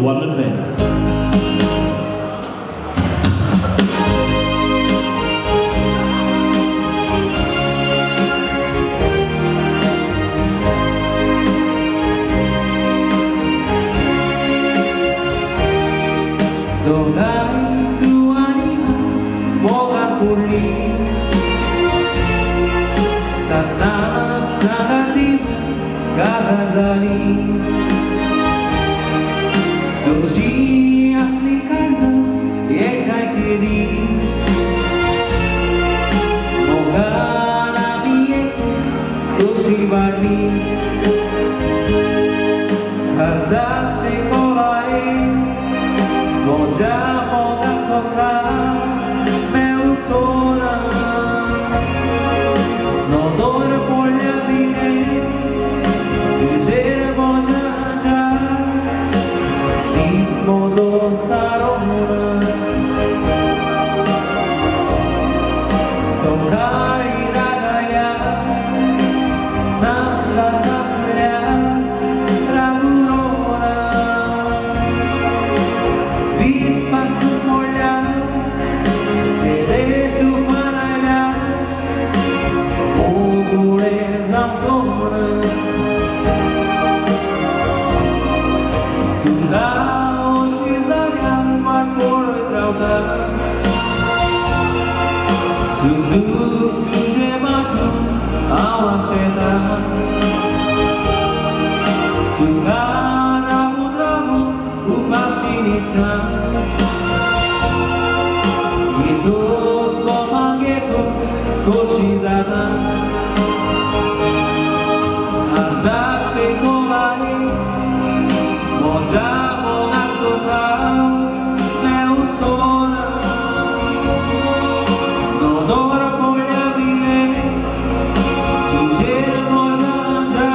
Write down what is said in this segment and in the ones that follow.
Wonderland Band. Dogai tu anima moga pulih Sasnak sagatim gazazali Doji asli karza ektai kiri Moga nami ekut doshi bali Hazak sekolai Moja moga sota meutona No dor polja bine Tüzer moja ja Nismo zo sarona Sokari ragaya Sanza tapля Ragurona Vispa su polja Kede tu fanalja Ogure zamsona Tu da oshi zaljan mar poroj pravda Suduk tuže matu awa sheta Tu ga ravu dravu upashinita Itu slomangetu koshizata Azak shekolai Moja moga sota Meusona No dor polja bine Tujer moja ja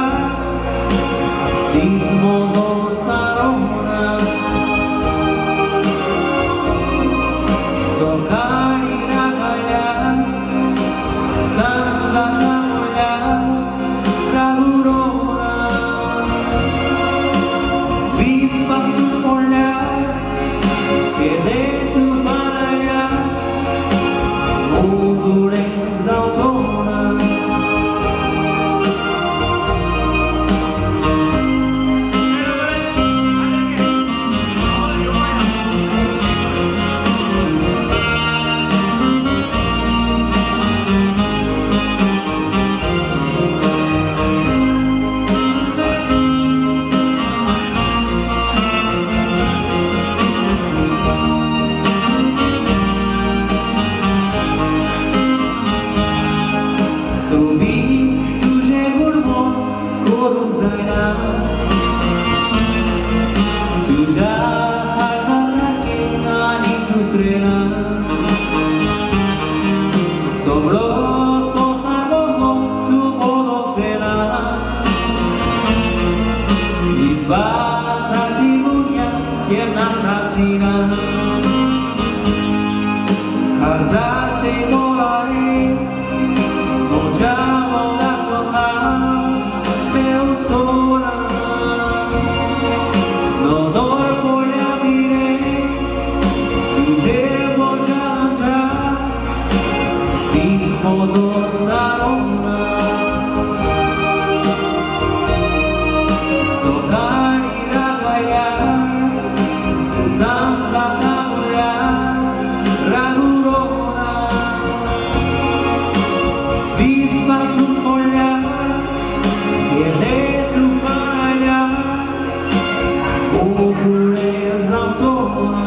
Nismo zo sarona Sokari ragaya Sanza tapля Ragurona Vispa su polja Kede tu fanalja Ogure zamsona Sobi tuje gurbo korum zayna Tuja karza sarki ani dusrena Sobro sosa bogo tu bodochena Izba sachimunia kiemna sachina Karza shekolai Moja moga sota meusona No dor polja bine Tujer moja ja Nismo zo sarona Sokari ragaya Sanza tapля Ragurona Vispa su polja Kede tu fanalja Ogure zamsona